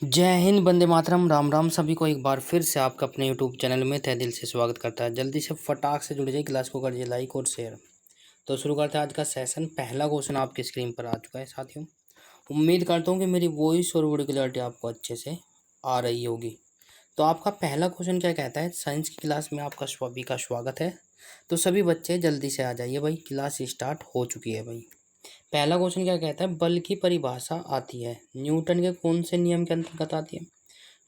जय हिंद, वंदे मातरम, राम राम। सभी को एक बार फिर से आपका अपने यूट्यूब चैनल में तहे दिल से स्वागत करता है। जल्दी से फटाक से जुड़ जाइए, क्लास को करिए लाइक और शेयर। तो शुरू करते हैं आज का सेशन। पहला क्वेश्चन आपकी स्क्रीन पर आ चुका है साथियों। उम्मीद करता हूँ कि मेरी वॉइस और वीडियो क्लैरिटी आपको अच्छे से आ रही होगी। तो आपका पहला क्वेश्चन क्या कहता है, साइंस की क्लास में आपका सभी का स्वागत है। तो सभी बच्चे जल्दी से आ जाइए भाई, क्लास स्टार्ट हो चुकी है भाई। पहला क्वेश्चन क्या कहता है, बल की परिभाषा आती है न्यूटन के कौन से नियम के अंतर्गत आती है?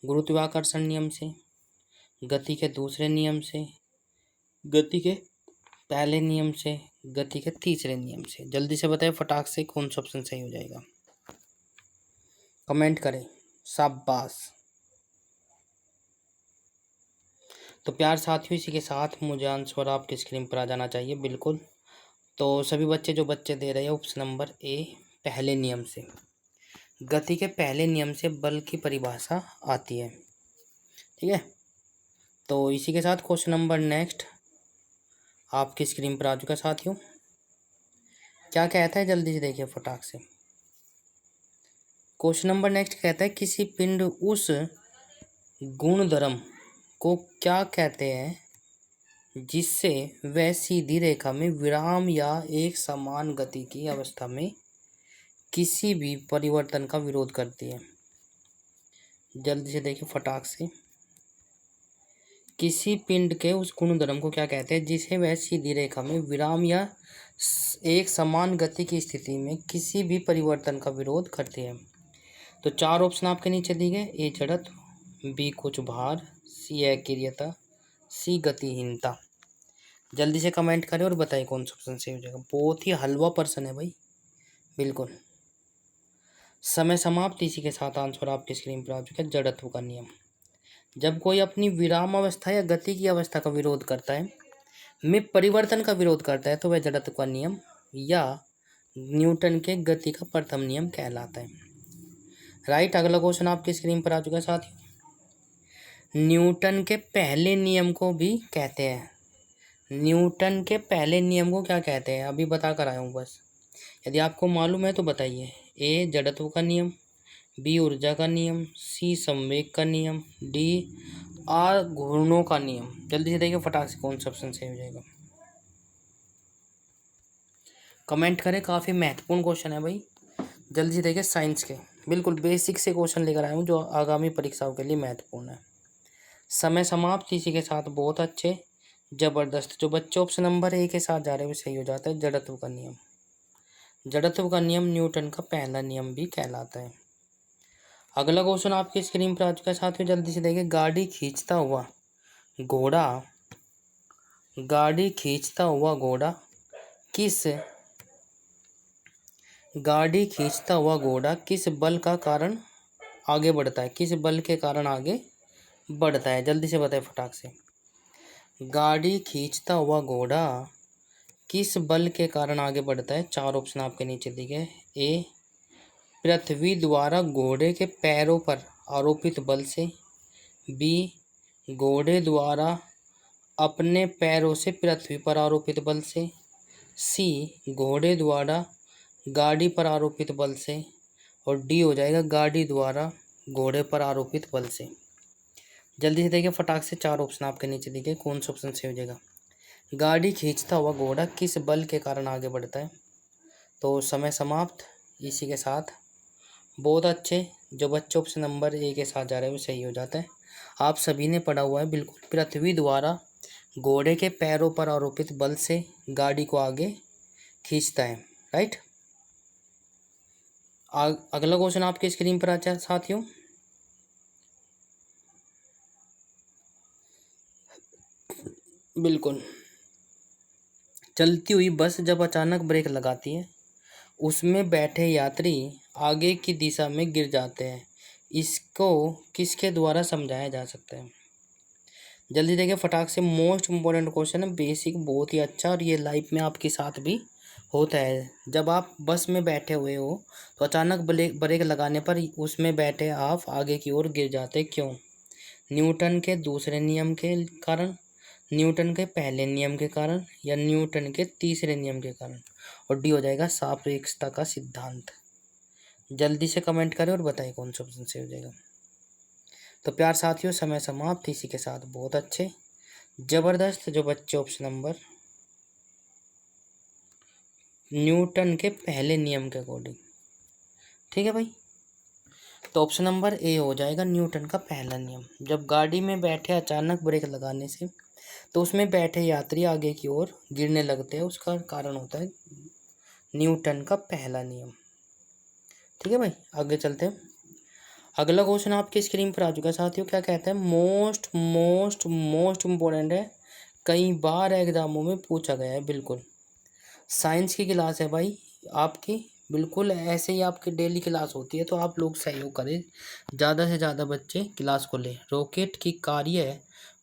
गुरुत्वाकर्षण नियम से, गति के दूसरे नियम से, गति के पहले नियम से, गति के तीसरे नियम से। जल्दी से बताएं फटाक से कौन सा ऑप्शन सही हो जाएगा, कमेंट करें। शाबाश। तो प्यार साथियों, इसी के साथ मुझे आंसर आपकी स्क्रीन पर आ जाना चाहिए बिल्कुल। तो सभी बच्चे जो बच्चे दे रहे हैं ऑप्शन नंबर ए, पहले नियम से, गति के पहले नियम से बल की परिभाषा आती है। ठीक है, तो इसी के साथ क्वेश्चन नंबर नेक्स्ट आपकी स्क्रीन पर आ चुका है साथियों। क्या कहता है, जल्दी से देखिए फटाक से। क्वेश्चन नंबर नेक्स्ट कहता है, किसी पिंड उस गुणधर्म को क्या कहते हैं जिससे वह सीधी रेखा में विराम या एक समान गति की अवस्था में किसी भी परिवर्तन का विरोध करती है? जल्दी से देखिए फटाक से। किसी पिंड के उस गुणधर्म को क्या कहते हैं जिसे वह सीधी रेखा में विराम या एक समान गति की स्थिति में किसी भी परिवर्तन का विरोध करती है? तो चार ऑप्शन आपके नीचे दिए गए, ए जड़त्व, बी कुछ भार, सी अक्रियता, सी गतिहीनता। जल्दी से कमेंट करें और बताइए कौन सा ऑप्शन सही हो जाएगा। बहुत ही हलवा पर्सन है भाई, बिल्कुल। समय समाप्त। इसी के साथ आंसर आपकी स्क्रीन पर आ चुका है, जड़त्व का नियम। जब कोई अपनी विराम अवस्था या गति की अवस्था का विरोध करता है, में परिवर्तन का विरोध करता है, तो वह जड़त्व का नियम या न्यूटन के गति का प्रथम नियम कहलाता है। राइट। अगला क्वेश्चन आपकी स्क्रीन पर आ चुका है साथियों। न्यूटन के पहले नियम को भी कहते हैं, न्यूटन के पहले नियम को क्या कहते हैं? अभी बता कर आया हूँ बस, यदि आपको मालूम है तो बताइए। ए जड़त्व का नियम, बी ऊर्जा का नियम, सी संवेग का नियम, डी आर घूर्णों का नियम। जल्दी से देखिए फटाक से कौन सा ऑप्शन सही हो जाएगा, कमेंट करें। काफ़ी महत्वपूर्ण क्वेश्चन है भाई, जल्दी से देखिए। साइंस के बिल्कुल बेसिक से क्वेश्चन लेकर आया हूँ जो आगामी परीक्षाओं के लिए महत्वपूर्ण है। समय समाप्त। इसी के साथ बहुत अच्छे, जबरदस्त। जो बच्चे ऑप्शन नंबर ए के साथ जा रहे हैं वो सही हो जाता है, जड़त्व का नियम। जड़त्व का नियम न्यूटन का पहला नियम भी कहलाता है। अगला क्वेश्चन आपकी स्क्रीन पर आ चुका है साथियों, जल्दी से देखिए। घोड़ा गाड़ी खींचता हुआ घोड़ा किस गाड़ी खींचता हुआ घोड़ा किस बल का कारण आगे बढ़ता है? किस बल के कारण आगे बढ़ता है? जल्दी से बताए फटाक से। गाड़ी खींचता हुआ घोड़ा किस बल के कारण आगे बढ़ता है? चार ऑप्शन आपके नीचे दिए गए। ए पृथ्वी द्वारा घोड़े के पैरों पर आरोपित बल से, बी घोड़े द्वारा अपने पैरों से पृथ्वी पर आरोपित बल से, सी घोड़े द्वारा गाड़ी पर आरोपित बल से, और डी हो जाएगा गाड़ी द्वारा घोड़े पर आरोपित बल से। जल्दी से देखिए फटाक से, चार ऑप्शन आपके नीचे दिखे, कौन सा ऑप्शन सही हो जाएगा। गाड़ी खींचता हुआ घोड़ा किस बल के कारण आगे बढ़ता है? तो समय समाप्त। इसी के साथ बहुत अच्छे, जो बच्चे ऑप्शन नंबर ए के साथ जा रहे हैं वो सही हो जाता है। आप सभी ने पढ़ा हुआ है बिल्कुल, पृथ्वी द्वारा घोड़े के पैरों पर आरोपित बल से गाड़ी को आगे खींचता है। राइट। अगला क्वेश्चन आपके स्क्रीन पर आता है साथियों। बिल्कुल। चलती हुई बस जब अचानक ब्रेक लगाती है, उसमें बैठे यात्री आगे की दिशा में गिर जाते हैं। इसको किसके द्वारा समझाया जा सकता है? जल्दी देखिए फटाक से। मोस्ट इम्पोर्टेंट क्वेश्चन है, बेसिक, बहुत ही अच्छा, और ये लाइफ में आपके साथ भी होता है। जब आप बस में बैठे हुए हो तो अचानक ब्रेक लगाने पर उसमें बैठे आप आगे की ओर गिर जाते, क्यों? न्यूटन के दूसरे नियम के कारण, न्यूटन के पहले नियम के कारण, या न्यूटन के तीसरे नियम के कारण? और डी हो जाएगा सापेक्षता का सिद्धांत। जल्दी से कमेंट करें और बताइए कौन सा ऑप्शन सही हो जाएगा। तो प्यार साथियों समय समाप्त इसी के साथ। बहुत अच्छे जबरदस्त जो बच्चे ऑप्शन नंबर न्यूटन के पहले नियम के अकॉर्डिंग। ठीक है भाई, तो ऑप्शन नंबर ए हो जाएगा न्यूटन का पहला नियम। जब गाड़ी में बैठे अचानक ब्रेक लगाने से तो उसमें बैठे यात्री आगे की ओर गिरने लगते हैं, उसका कारण होता है न्यूटन का पहला नियम। ठीक है भाई, आगे चलते हैं। अगला क्वेश्चन आपकी स्क्रीन पर आ चुका है साथियों। क्या कहता है? मोस्ट मोस्ट मोस्ट इम्पोर्टेंट है, कई बार एग्जामों में पूछा गया है। बिल्कुल साइंस की क्लास है भाई आपकी, बिल्कुल ऐसे ही आपकी डेली क्लास होती है, तो आप लोग सहयोग करें, ज़्यादा से ज़्यादा बच्चे क्लास को लें। रॉकेट की कार्य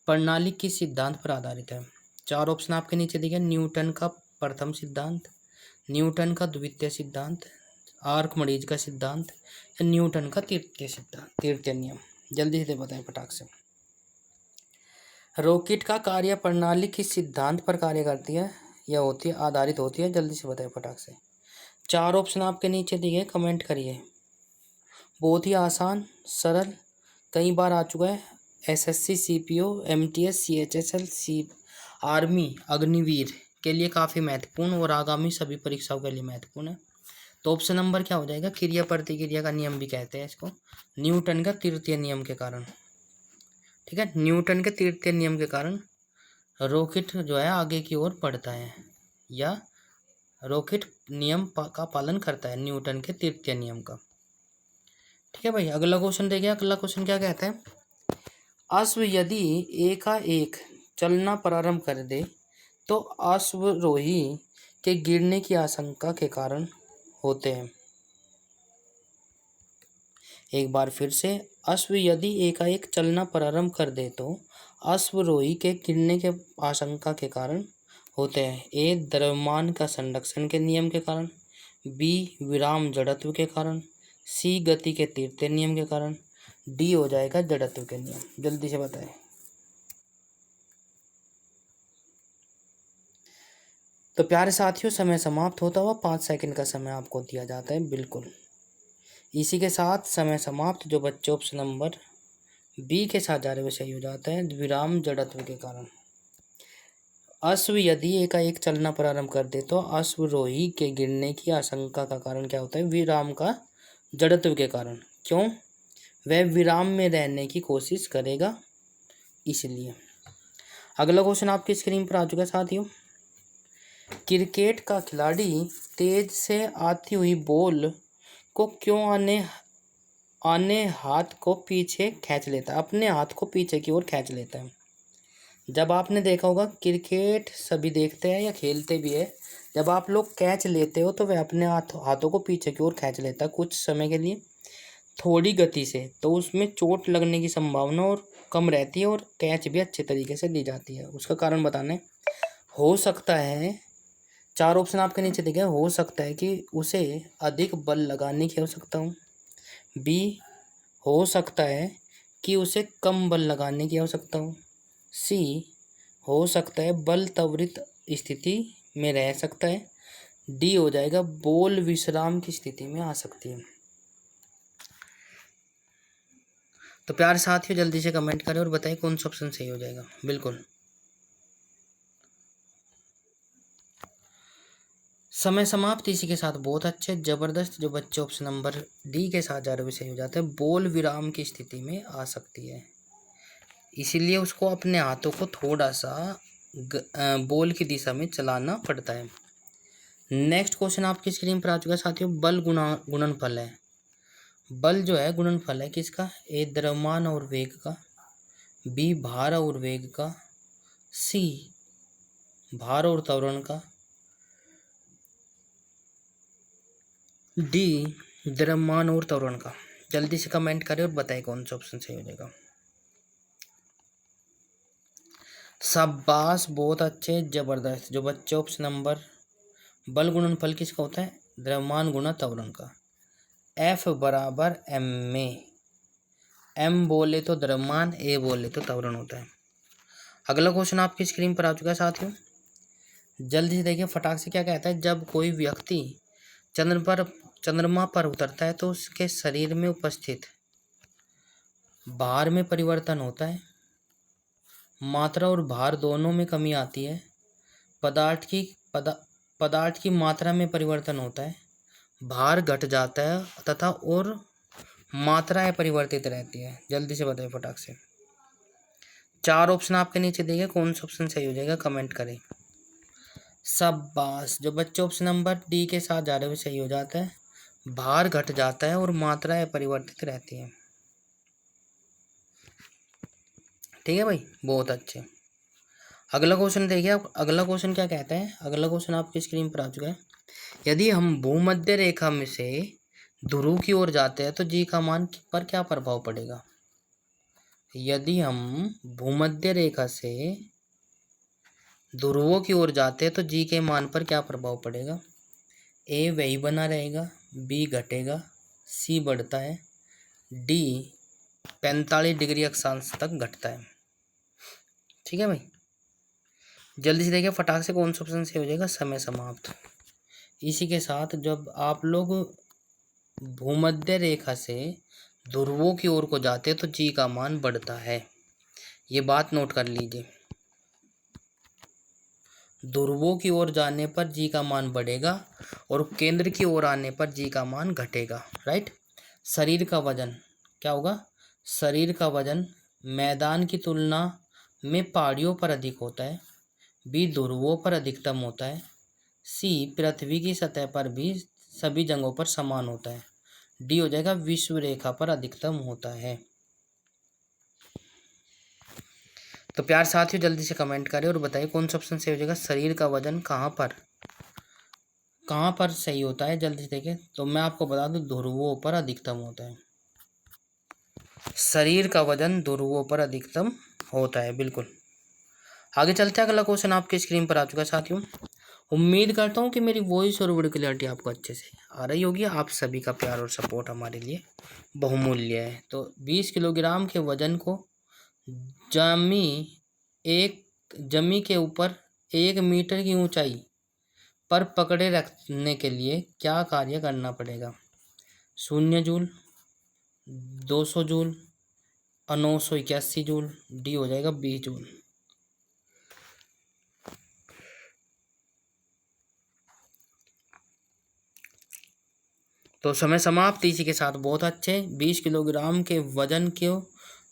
प्रणाली किस सिद्धांत पर आधारित है? चार ऑप्शन आपके नीचे दिए। न्यूटन का प्रथम सिद्धांत, न्यूटन का द्वितीय सिद्धांत, आर्किमिडीज का सिद्धांत, या न्यूटन का तृतीय सिद्धांत, तृतीय नियम। जल्दी से बताएं फटाक से। रॉकेट का कार्य प्रणाली किस सिद्धांत पर कार्य करती है या होती है, आधारित होती है? जल्दी से बताएं फटाक से। चार ऑप्शन आपके नीचे दिए, कमेंट करिए। बहुत ही आसान सरल, कई बार आ चुका है। SSC, CPO, MTS, CHSL, army, Agniveer के लिए काफ़ी महत्वपूर्ण और आगामी सभी परीक्षाओं के लिए महत्वपूर्ण है। तो ऑप्शन नंबर क्या हो जाएगा? क्रिया प्रतिक्रिया का नियम भी कहते हैं इसको, न्यूटन का तृतीय नियम के कारण। ठीक है, न्यूटन के तृतीय नियम के कारण रॉकेट जो है आगे की ओर बढ़ता है, या रॉकेट नियम का पालन करता है, न्यूटन के तृतीय नियम का। ठीक है भाई, अगला क्वेश्चन देखिए। अगला क्वेश्चन क्या कहता है? अश्व यदि एकाएक चलना प्रारंभ कर दे तो अश्वरोही के गिरने की आशंका के कारण होते हैं। एक बार फिर से, अश्व यदि एकाएक चलना प्रारंभ कर दे तो अश्वरोही के गिरने के आशंका के कारण होते हैं। ए द्रव्यमान का संरक्षण के नियम के कारण, बी विराम जड़त्व के कारण, सी गति के तृतीय नियम के कारण, डी हो जाएगा जड़त्व के नियम। जल्दी से बताएं। तो प्यारे साथियों समय समाप्त होता हुआ 5 सेकंड का समय आपको दिया जाता है। बिल्कुल इसी के साथ समय समाप्त। जो बच्चे ऑप्शन नंबर बी के साथ जा रहे हुए सही हो जाता है, विराम जड़त्व के कारण। अश्व यदि एकाएक चलना प्रारंभ कर दे तो अश्वरोही के गिरने की आशंका का कारण क्या होता है? विराम का जड़त्व के कारण। क्यों? वह विराम में रहने की कोशिश करेगा, इसलिए। अगला क्वेश्चन आपकी स्क्रीन पर आ चुका है साथियों। क्रिकेट का खिलाड़ी तेज से आती हुई बॉल को क्यों आने हाथ को पीछे खींच लेता है, अपने हाथ को पीछे की ओर खींच लेता है? जब आपने देखा होगा क्रिकेट सभी देखते हैं या खेलते भी है, जब आप लोग कैच लेते हो तो वह अपने हाथों को पीछे की ओर खींच लेता है कुछ समय के लिए, थोड़ी गति से, तो उसमें चोट लगने की संभावना और कम रहती है और कैच भी अच्छे तरीके से दी जाती है। उसका कारण बताने, हो सकता है, चार ऑप्शन आपके नीचे दिखे, हो सकता है कि उसे अधिक बल लगाने की आवश्यकता हो, बी हो सकता है कि उसे कम बल लगाने की आवश्यकता हो, सी हो सकता है बल त्वरित स्थिति में रह सकता है, डी हो जाएगा बॉल विश्राम की स्थिति में आ सकती है। तो प्यारे साथियों जल्दी से कमेंट करें और बताएं कौन सा ऑप्शन सही हो जाएगा। बिल्कुल समय समाप्त इसी के साथ। बहुत अच्छे जबरदस्त जो बच्चे ऑप्शन नंबर डी के साथ जा रहे हुए सही हो जाते हैं, बॉल विराम की स्थिति में आ सकती है, इसीलिए उसको अपने हाथों को थोड़ा सा बॉल की दिशा में चलाना पड़ता है। नेक्स्ट क्वेश्चन आपकी स्क्रीन पर आ चुका है साथियों। बल गुणनफल है, बल जो है गुणनफल है किसका? ए द्रव्यमान और वेग का, बी भार और वेग का, सी भार और त्वरण का, डी द्रव्यमान और त्वरण का। जल्दी से कमेंट करें और बताएं कौन सा ऑप्शन सही हो जाएगा। शाबाश, बहुत अच्छे जबरदस्त जो बच्चे ऑप्शन नंबर बल गुणनफल किसका होता है? द्रव्यमान गुणा त्वरण का। F बराबर m में, m बोले तो द्रव्यमान, a बोले तो त्वरण होता है। अगला क्वेश्चन आपकी स्क्रीन पर आ चुका है साथियों, जल्दी से देखिए फटाक से। क्या कहता है? जब कोई व्यक्ति चंद्रमा पर उतरता है तो उसके शरीर में उपस्थित भार में परिवर्तन होता है, मात्रा और भार दोनों में कमी आती है, पदार्थ की मात्रा में परिवर्तन होता है, भार घट जाता है तथा और मात्राएं परिवर्तित रहती है। जल्दी से बताइए फटाक से। 4 ऑप्शन आपके नीचे दिए, कौन सा ऑप्शन सही हो जाएगा कमेंट करें। शाबाश, जो बच्चे ऑप्शन नंबर डी के साथ जा रहे हो सही हो जाता है, भार घट जाता है और मात्राएं परिवर्तित रहती हैं। ठीक है भाई, बहुत अच्छे। अगला क्वेश्चन देखिए आप, अगला क्वेश्चन क्या कहता है। अगला क्वेश्चन आपकी स्क्रीन पर आ चुका है। यदि हम भूमध्य रेखा में से ध्रुव की ओर जाते हैं तो जी का मान पर क्या प्रभाव पड़ेगा। यदि हम भूमध्य रेखा से ध्रुवों की ओर जाते हैं तो जी के मान पर क्या प्रभाव पड़ेगा। ए वही बना रहेगा, बी घटेगा, सी बढ़ता है, डी 45 डिग्री अक्षांश तक घटता है। ठीक है भाई, जल्दी से देखिए फटाक से कौन सा ऑप्शन से हो जाएगा। समय समाप्त। इसी के साथ जब आप लोग भूमध्य रेखा से ध्रुवों की ओर को जाते हैं तो जी का मान बढ़ता है, ये बात नोट कर लीजिए। ध्रुवों की ओर जाने पर जी का मान बढ़ेगा और केंद्र की ओर आने पर जी का मान घटेगा। राइट। शरीर का वजन क्या होगा। शरीर का वजन मैदान की तुलना में पहाड़ियों पर अधिक होता है, बी ध्रुवों पर अधिकतम होता है, सी पृथ्वी की सतह पर भी सभी जगहों पर समान होता है, डी हो जाएगा विश्व रेखा पर अधिकतम होता है। तो प्यार साथियों जल्दी से कमेंट करें और बताइए कौन सा ऑप्शन सही हो जाएगा। शरीर का वजन कहाँ पर सही होता है। जल्दी से देखें तो मैं आपको बता दूं ध्रुवों पर अधिकतम होता है। शरीर का वजन ध्रुवों पर अधिकतम होता है, बिल्कुल। आगे चलते हैं, अगला क्वेश्चन आपके स्क्रीन पर आ चुका है साथियों। उम्मीद करता हूँ कि मेरी वॉइस और वीडियो क्लियरिटी आपको अच्छे से आ रही होगी। आप सभी का प्यार और सपोर्ट हमारे लिए बहुमूल्य है। तो 20 किलोग्राम के वजन को जमी के ऊपर 1 मीटर की ऊंचाई पर पकड़े रखने के लिए क्या कार्य करना पड़ेगा। 0 जूल, 200 जूल, 981 जूल, डी हो जाएगा 20 जूल। तो समय समाप्त। इसी के साथ बहुत अच्छे 20 किलोग्राम के वजन को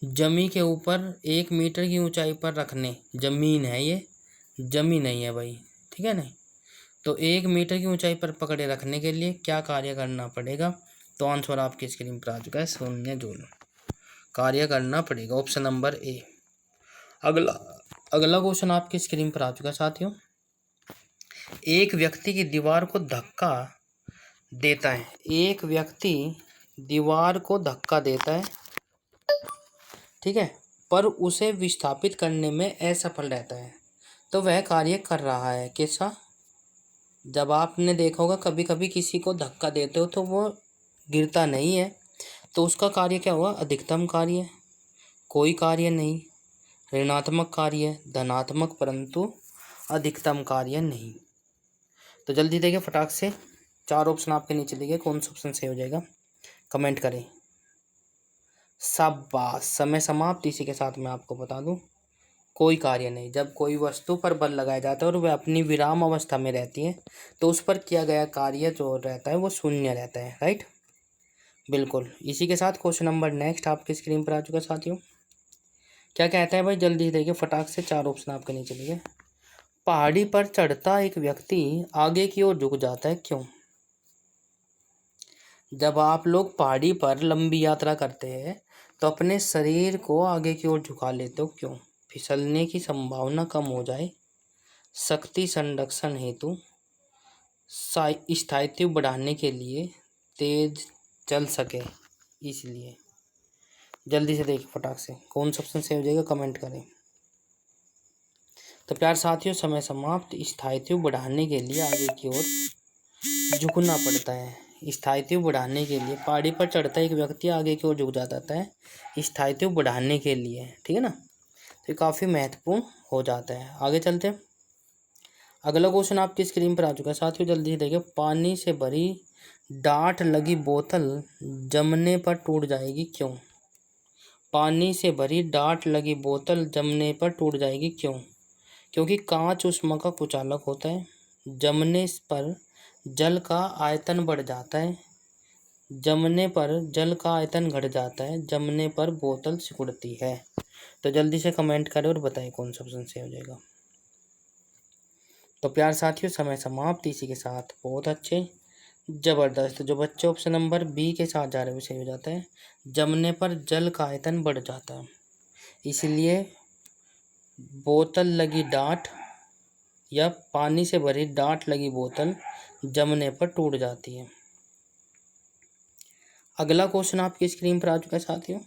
जमी के ऊपर 1 मीटर की ऊंचाई पर रखने, जमीन है ये, जमी नहीं है भाई, ठीक है नहीं। तो 1 मीटर की ऊंचाई पर पकड़े रखने के लिए क्या कार्य करना पड़ेगा। तो आंसर आपकी स्क्रीन पर आ चुका है 0 जूल कार्य करना पड़ेगा, ऑप्शन नंबर ए। अगला क्वेश्चन आपकी स्क्रीन पर आ चुका है साथियों। एक व्यक्ति की दीवार को धक्का देता है, एक व्यक्ति दीवार को धक्का देता है, ठीक है, पर उसे विस्थापित करने में असफल रहता है। तो वह कार्य कर रहा है कैसा। जब आपने देखा होगा कभी कभी किसी को धक्का देते हो तो वो गिरता नहीं है, तो उसका कार्य क्या हुआ। अधिकतम कार्य, कोई कार्य नहीं, ऋणात्मक कार्य, धनात्मक परंतु अधिकतम कार्य नहीं। तो जल्दी देखिए फटाक से 4 ऑप्शन आपके नीचे देखिए, कौन सा ऑप्शन सही हो जाएगा कमेंट करें। शाबाश, समय समाप्त। इसी के साथ मैं आपको बता दूं कोई कार्य नहीं। जब कोई वस्तु पर बल लगाया जाता है और वह अपनी विराम अवस्था में रहती है तो उस पर किया गया कार्य जो रहता है वो 0 रहता है। राइट, बिल्कुल। इसी के साथ क्वेश्चन नंबर नेक्स्ट आपकी स्क्रीन पर आ चुका है साथियों। क्या कहता है भाई, जल्दी देखिए फटाक से 4 ऑप्शन आपके नीचे देखिए। पहाड़ी पर चढ़ता एक व्यक्ति आगे की ओर झुक जाता है, क्यों। जब आप लोग पहाड़ी पर लंबी यात्रा करते हैं तो अपने शरीर को आगे की ओर झुका लेते हो, क्यों। फिसलने की संभावना कम हो जाए, शक्ति संरक्षण हेतु, स्थायित्व बढ़ाने के लिए, तेज चल सके इसलिए। जल्दी से देखिए फटाक से कौन सा ऑप्शन सही हो जाएगा कमेंट करें। तो प्यार साथियों समय समाप्त। स्थायित्व बढ़ाने के लिए आगे की ओर झुकना पड़ता है। स्थायित्व बढ़ाने के लिए पहाड़ी पर चढ़ता एक व्यक्ति आगे की ओर झुक जाता है स्थायित्व बढ़ाने के लिए, ठीक है ना। तो ये काफ़ी महत्वपूर्ण हो जाता है। आगे चलते हैं, अगला क्वेश्चन आपकी स्क्रीन पर आ चुका है साथियों। जल्दी से देखिए। पानी से भरी डाँठ लगी बोतल जमने पर टूट जाएगी, क्यों। पानी से भरी डाट लगी बोतल जमने पर टूट जाएगी, क्यों? क्योंकि कांच ऊष्मा का कुचालक होता है। जमने पर जल का आयतन बढ़ जाता है। जमने पर जल का आयतन घट जाता है। जमने पर बोतल सिकुड़ती है। तो जल्दी से कमेंट करें और बताएं कौन सा ऑप्शन सही हो जाएगा। तो प्यार साथियों, समय समाप्त। इसी के साथ बहुत अच्छे, जबरदस्त। जो बच्चे ऑप्शन नंबर बी के साथ जा रहे हैं वो सही हो जाता है। जमने पर जल का आयतन बढ़ जाता है, इसलिए बोतल लगी डाट या पानी से भरी डाट लगी बोतल जमने पर टूट जाती है। अगला क्वेश्चन आपकी स्क्रीन पर आ चुका है साथियों।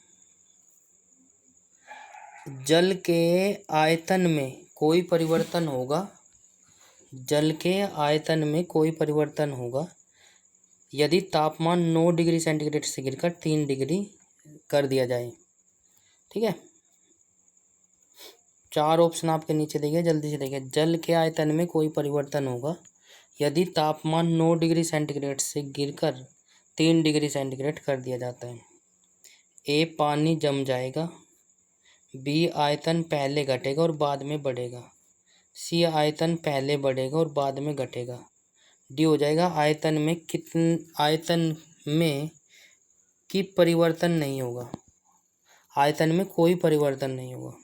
जल के आयतन में कोई परिवर्तन होगा। जल के आयतन में कोई परिवर्तन होगा यदि तापमान 9 डिग्री सेंटीग्रेड से गिरकर 3 डिग्री कर दिया जाए। ठीक है, 4 ऑप्शन आपके नीचे देखिए, जल्दी से देखिए। जल के आयतन में कोई परिवर्तन होगा यदि तापमान 9 डिग्री सेंटीग्रेड से गिरकर 3 डिग्री सेंटीग्रेड कर दिया जाता है। ए, पानी जम जाएगा। बी, आयतन पहले घटेगा और बाद में बढ़ेगा। सी, आयतन पहले बढ़ेगा और बाद में घटेगा। डी हो जाएगा आयतन में की परिवर्तन नहीं होगा। आयतन में कोई परिवर्तन नहीं होगा।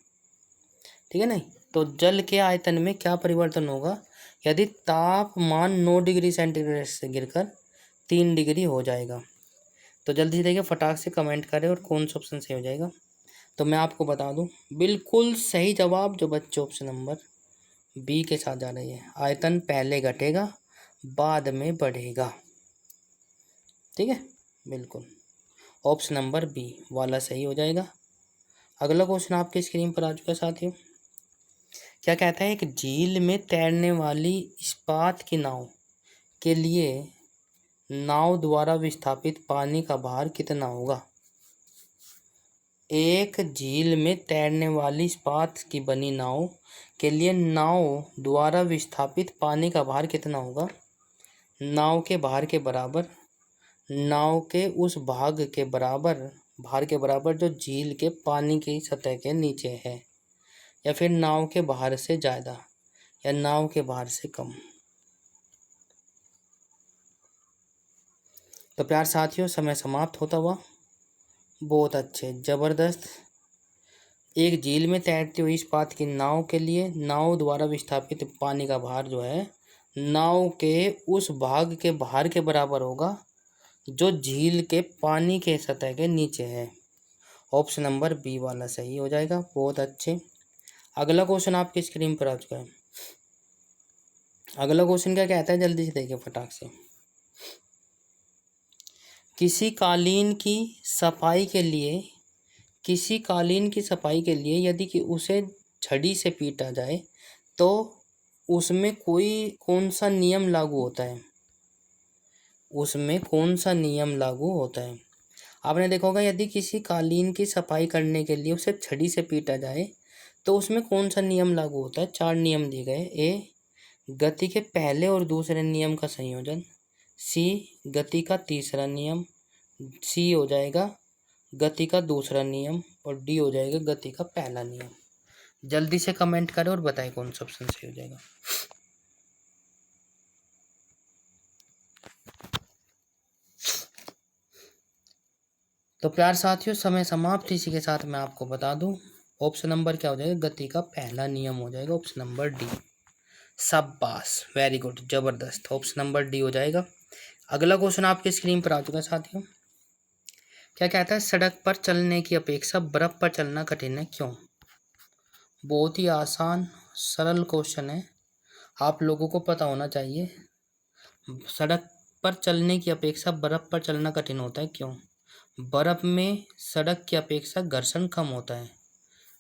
ठीक है नहीं, तो जल के आयतन में क्या परिवर्तन होगा यदि तापमान 9 डिग्री सेंटीग्रेड से गिरकर 3 डिग्री हो जाएगा। तो जल्दी से देखिए, फटाक से कमेंट करें और कौन सा ऑप्शन सही हो जाएगा। तो मैं आपको बता दूं, बिल्कुल सही जवाब जो बच्चे ऑप्शन नंबर बी के साथ जा रही है। आयतन पहले घटेगा बाद में बढ़ेगा। ठीक है, बिल्कुल ऑप्शन नंबर बी वाला सही हो जाएगा। अगला क्वेश्चन आपके स्क्रीन पर आ चुका है साथियों। क्या कहता है, एक झील में तैरने वाली इस्पात की नाव के लिए नाव द्वारा विस्थापित पानी का भार कितना होगा? एक झील में तैरने वाली इस्पात की बनी नाव के लिए नाव द्वारा विस्थापित पानी का भार कितना होगा? नाव के भार के बराबर, नाव के उस भाग के बराबर, भार के बराबर जो झील के पानी की सतह के नीचे है, या फिर नाव के भार से ज़्यादा या नाव के भार से कम। तो प्यार साथियों, समय समाप्त होता हुआ। बहुत अच्छे, ज़बरदस्त। एक झील में तैरती हुई इस्पात की नाव के लिए नाव द्वारा विस्थापित पानी का भार जो है नाव के उस भाग के भार के बराबर होगा जो झील के पानी के सतह के नीचे है। ऑप्शन नंबर बी वाला सही हो जाएगा। बहुत अच्छे। अगला क्वेश्चन आपकी स्क्रीन पर आ चुका है। अगला क्वेश्चन क्या कहता है, जल्दी से देखिए फटाक से। किसी कालीन की सफाई के लिए यदि कि उसे छड़ी से पीटा जाए तो उसमें कौन सा नियम लागू होता है? उसमें कौन सा नियम लागू होता है? आपने देखा होगा, यदि किसी कालीन की सफाई करने के लिए उसे छड़ी से पीटा जाए तो उसमें कौन सा नियम लागू होता है? 4 नियम दिए गए। ए, गति के पहले और दूसरे नियम का संयोजन। सी, गति का तीसरा नियम। सी हो जाएगा गति का दूसरा नियम। और डी हो जाएगा गति का पहला नियम। जल्दी से कमेंट करें और बताएं कौन सा ऑप्शन सही हो जाएगा। तो प्यार साथियों, समय समाप्त। इसी के साथ मैं आपको बता दूं, ऑप्शन नंबर क्या हो जाएगा? गति का पहला नियम हो जाएगा ऑप्शन नंबर डी। शाबाश, वेरी गुड, जबरदस्त। ऑप्शन नंबर डी हो जाएगा। अगला क्वेश्चन आपके स्क्रीन पर आ चुका है साथियों। क्या कहता है, सड़क पर चलने की अपेक्षा बर्फ पर चलना कठिन है, क्यों? बहुत ही आसान सरल क्वेश्चन है, आप लोगों को पता होना चाहिए। सड़क पर चलने की अपेक्षा बर्फ पर चलना कठिन होता है, क्यों? बर्फ में सड़क की अपेक्षा घर्षण कम होता है।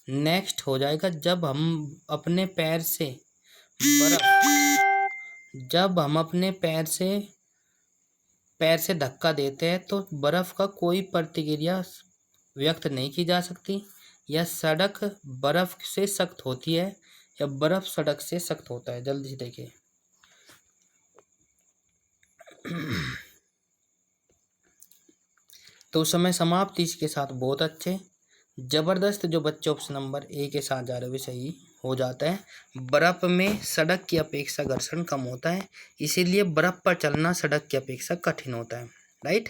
नेक्स्ट हो जाएगा, जब हम अपने पैर से धक्का देते हैं तो बर्फ का कोई प्रतिक्रिया व्यक्त नहीं की जा सकती। या सड़क बर्फ से सख्त होती है या बर्फ सड़क से सख्त होता है। जल्दी से देखिए। तो समय समाप्त। इसके साथ बहुत अच्छे, जबरदस्त जो बच्चे ऑप्शन नंबर ए के साथ जा रहे हुए सही हो जाता है। बर्फ में सड़क की अपेक्षा घर्षण कम होता है, इसीलिए बर्फ पर चलना सड़क की अपेक्षा कठिन होता है। राइट,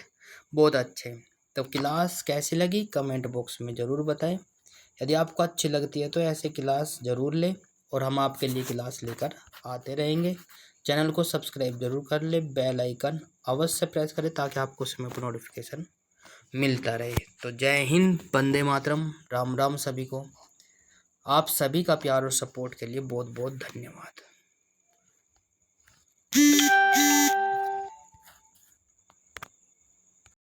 बहुत अच्छे। तो क्लास कैसी लगी कमेंट बॉक्स में ज़रूर बताएं। यदि आपको अच्छी लगती है तो ऐसे क्लास ज़रूर लें और हम आपके लिए क्लास लेकर आते रहेंगे। चैनल को सब्सक्राइब जरूर कर ले, बेल आइकन अवश्य प्रेस करें ताकि आपको समय पर नोटिफिकेशन मिलता रहे। तो जय हिंद, वंदे मातरम, राम राम सभी को। आप सभी का प्यार और सपोर्ट के लिए बहुत बहुत धन्यवाद।